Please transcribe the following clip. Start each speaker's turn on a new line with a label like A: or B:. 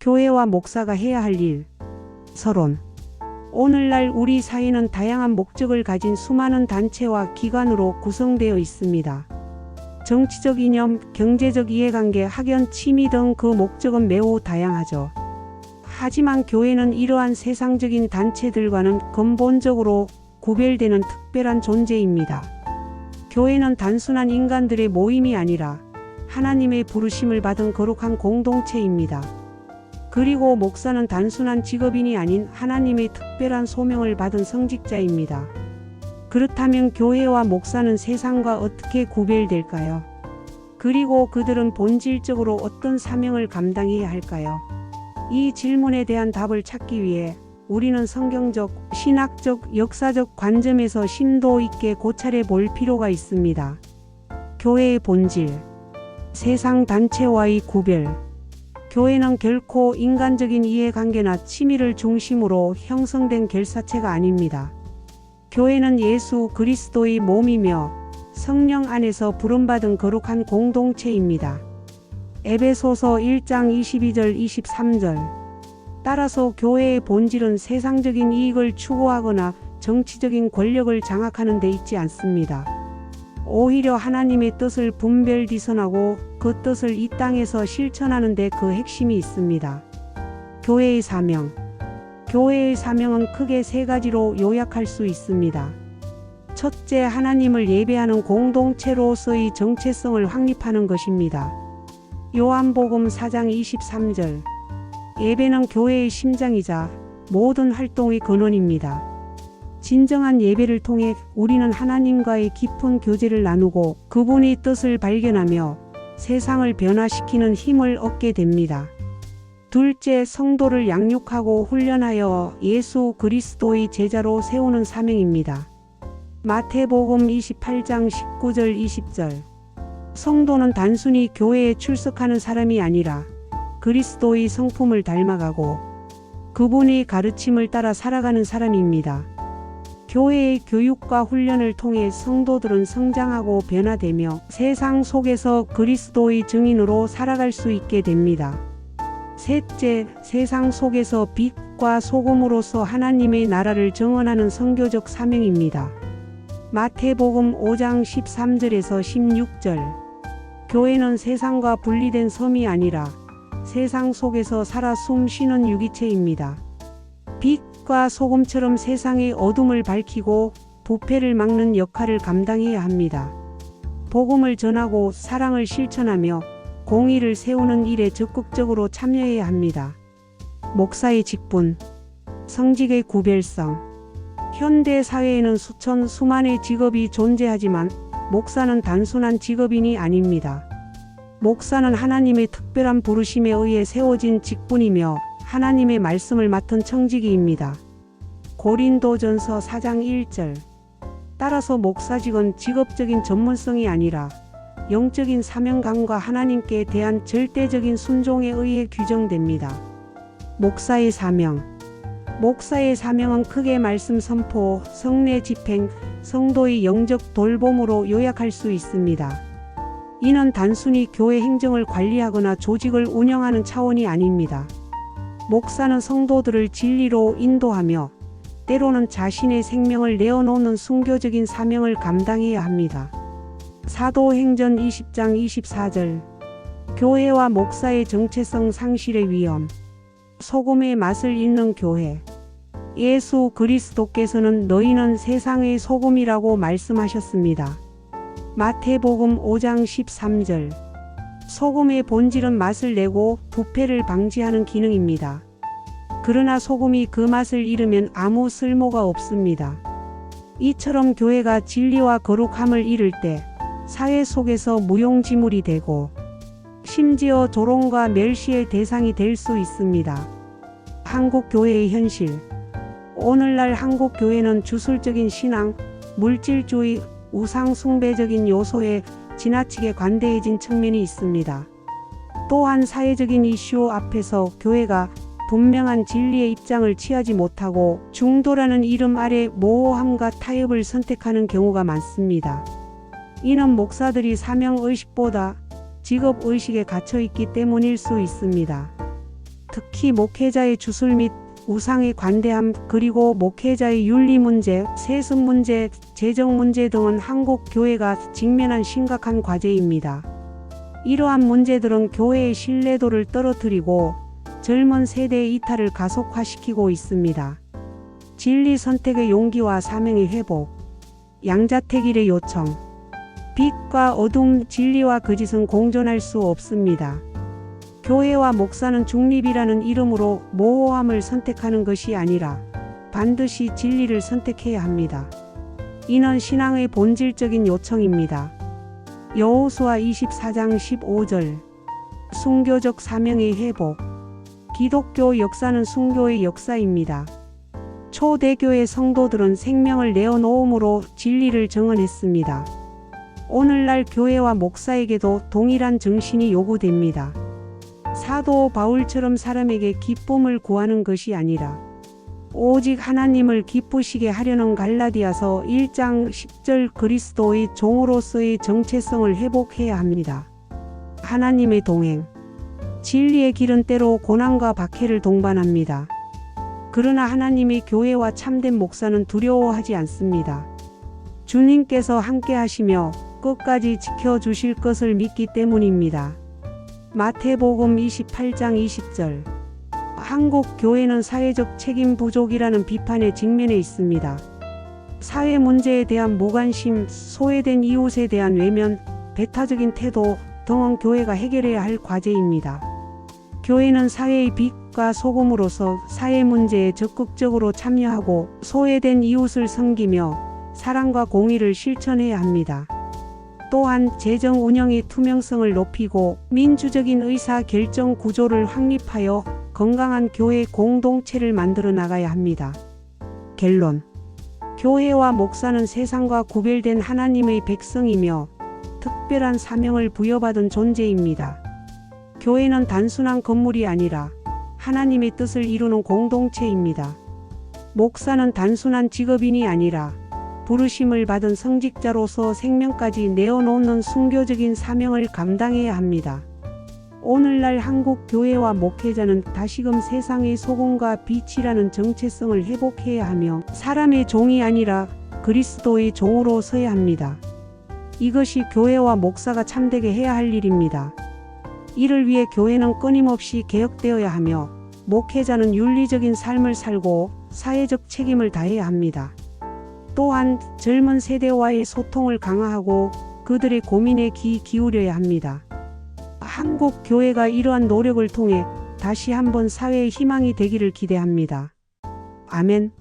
A: 교회와 목사가 해야 할 일. 서론. 오늘날 우리 사회는 다양한 목적을 가진 수많은 단체와 기관으로 구성되어 있습니다. 정치적 이념, 경제적 이해관계, 학연, 취미 등 그 목적은 매우 다양하죠. 하지만 교회는 이러한 세상적인 단체들과는 근본적으로 구별되는 특별한 존재입니다. 교회는 단순한 인간들의 모임이 아니라 하나님의 부르심을 받은 거룩한 공동체입니다. 그리고 목사는 단순한 직업인이 아닌 하나님의 특별한 소명을 받은 성직자입니다. 그렇다면 교회와 목사는 세상과 어떻게 구별될까요? 그리고 그들은 본질적으로 어떤 사명을 감당해야 할까요? 이 질문에 대한 답을 찾기 위해 우리는 성경적, 신학적, 역사적 관점에서 심도 있게 고찰해 볼 필요가 있습니다. 교회의 본질, 세상 단체와의 구별. 교회는 결코 인간적인 이해관계나 취미를 중심으로 형성된 결사체가 아닙니다. 교회는 예수 그리스도의 몸이며 성령 안에서 부름받은 거룩한 공동체입니다. 에베소서 1장 22절 23절. 따라서 교회의 본질은 세상적인 이익을 추구하거나 정치적인 권력을 장악하는 데 있지 않습니다. 오히려 하나님의 뜻을 분별디선하고 그 뜻을 이 땅에서 실천하는 데 그 핵심이 있습니다. 교회의 사명. 교회의 사명은 크게 세 가지로 요약할 수 있습니다. 첫째, 하나님을 예배하는 공동체로서의 정체성을 확립하는 것입니다. 요한복음 4장 23절. 예배는 교회의 심장이자 모든 활동의 근원입니다. 진정한 예배를 통해 우리는 하나님과의 깊은 교제를 나누고 그분의 뜻을 발견하며 세상을 변화시키는 힘을 얻게 됩니다. 둘째, 성도를 양육하고 훈련하여 예수 그리스도의 제자로 세우는 사명입니다. 마태복음 28장 19절 20절. 성도는 단순히 교회에 출석하는 사람이 아니라 그리스도의 성품을 닮아가고 그분의 가르침을 따라 살아가는 사람입니다. 교회의 교육과 훈련을 통해 성도들은 성장하고 변화되며 세상 속에서 그리스도의 증인으로 살아갈 수 있게 됩니다. 셋째, 세상 속에서 빛과 소금으로서 하나님의 나라를 증언하는 선교적 사명입니다. 마태복음 5장 13절에서 16절. 교회는 세상과 분리된 섬이 아니라 세상 속에서 살아 숨쉬는 유기체입니다. 빛과 소금처럼 세상의 어둠을 밝히고 부패를 막는 역할을 감당해야 합니다. 복음을 전하고 사랑을 실천하며 공의를 세우는 일에 적극적으로 참여해야 합니다. 목사의 직분, 성직의 구별성. 현대 사회에는 수만의 직업이 존재하지만 목사는 단순한 직업인이 아닙니다. 목사는 하나님의 특별한 부르심에 의해 세워진 직분이며 하나님의 말씀을 맡은 청지기입니다. 고린도전서 4장 1절. 따라서 목사직은 직업적인 전문성이 아니라 영적인 사명감과 하나님께 대한 절대적인 순종에 의해 규정됩니다. 목사의 사명. 목사의 사명은 크게 말씀 선포, 성례 집행, 성도의 영적 돌봄으로 요약할 수 있습니다. 이는 단순히 교회 행정을 관리하거나 조직을 운영하는 차원이 아닙니다. 목사는 성도들을 진리로 인도하며 때로는 자신의 생명을 내어놓는 순교적인 사명을 감당해야 합니다. 사도행전 20장 24절. 교회와 목사의 정체성 상실의 위험. 소금의 맛을 잃는 교회. 예수 그리스도께서는 너희는 세상의 소금이라고 말씀하셨습니다. 마태복음 5장 13절. 소금의 본질은 맛을 내고 부패를 방지하는 기능입니다. 그러나 소금이 그 맛을 잃으면 아무 쓸모가 없습니다. 이처럼 교회가 진리와 거룩함을 잃을 때 사회 속에서 무용지물이 되고 심지어 조롱과 멸시의 대상이 될 수 있습니다. 한국 교회의 현실. 오늘날 한국 교회는 주술적인 신앙, 물질주의, 우상 숭배적인 요소에 지나치게 관대해진 측면이 있습니다. 또한 사회적인 이슈 앞에서 교회가 분명한 진리의 입장을 취하지 못하고 중도라는 이름 아래 모호함과 타협을 선택하는 경우가 많습니다. 이는 목사들이 사명의식보다 직업의식에 갇혀있기 때문일 수 있습니다. 특히 목회자의 주술 및 우상의 관대함, 그리고 목회자의 윤리 문제, 세습 문제, 재정 문제 등은 한국 교회가 직면한 심각한 과제입니다. 이러한 문제들은 교회의 신뢰도를 떨어뜨리고 젊은 세대의 이탈을 가속화시키고 있습니다. 진리 선택의 용기와 사명의 회복, 양자택일의 요청. 빛과 어둠, 진리와 거짓은 공존할 수 없습니다. 교회와 목사는 중립이라는 이름으로 모호함을 선택하는 것이 아니라 반드시 진리를 선택해야 합니다. 이는 신앙의 본질적인 요청입니다. 여호수아 24장 15절. 순교적 사명의 회복. 기독교 역사는 순교의 역사입니다. 초대교회 성도들은 생명을 내어놓음으로 진리를 정언했습니다. 오늘날 교회와 목사에게도 동일한 정신이 요구됩니다. 사도 바울처럼 사람에게 기쁨을 구하는 것이 아니라 오직 하나님을 기쁘시게 하려는 갈라디아서 1장 10절 그리스도의 종으로서의 정체성을 회복해야 합니다. 하나님의 동행. 진리의 길은 때로 고난과 박해를 동반합니다. 그러나 하나님의 교회와 참된 목사는 두려워하지 않습니다. 주님께서 함께 하시며 끝까지 지켜주실 것을 믿기 때문입니다. 마태복음 28장 20절. 한국 교회는 사회적 책임 부족이라는 비판에 직면해 있습니다. 사회 문제에 대한 무관심, 소외된 이웃에 대한 외면, 배타적인 태도 등은 교회가 해결해야 할 과제입니다. 교회는 사회의 빛과 소금으로서 사회 문제에 적극적으로 참여하고 소외된 이웃을 섬기며 사랑과 공의를 실천해야 합니다. 또한 재정 운영의 투명성을 높이고 민주적인 의사 결정 구조를 확립하여 건강한 교회 공동체를 만들어 나가야 합니다. 결론. 교회와 목사는 세상과 구별된 하나님의 백성이며 특별한 사명을 부여받은 존재입니다. 교회는 단순한 건물이 아니라 하나님의 뜻을 이루는 공동체입니다. 목사는 단순한 직업인이 아니라 부르심을 받은 성직자로서 생명까지 내어놓는 순교적인 사명을 감당해야 합니다. 오늘날 한국 교회와 목회자는 다시금 세상의 소금과 빛이라는 정체성을 회복해야 하며 사람의 종이 아니라 그리스도의 종으로 서야 합니다. 이것이 교회와 목사가 참되게 해야 할 일입니다. 이를 위해 교회는 끊임없이 개혁되어야 하며 목회자는 윤리적인 삶을 살고 사회적 책임을 다해야 합니다. 또한 젊은 세대와의 소통을 강화하고 그들의 고민에 귀 기울여야 합니다. 한국 교회가 이러한 노력을 통해 다시 한번 사회의 희망이 되기를 기대합니다. 아멘.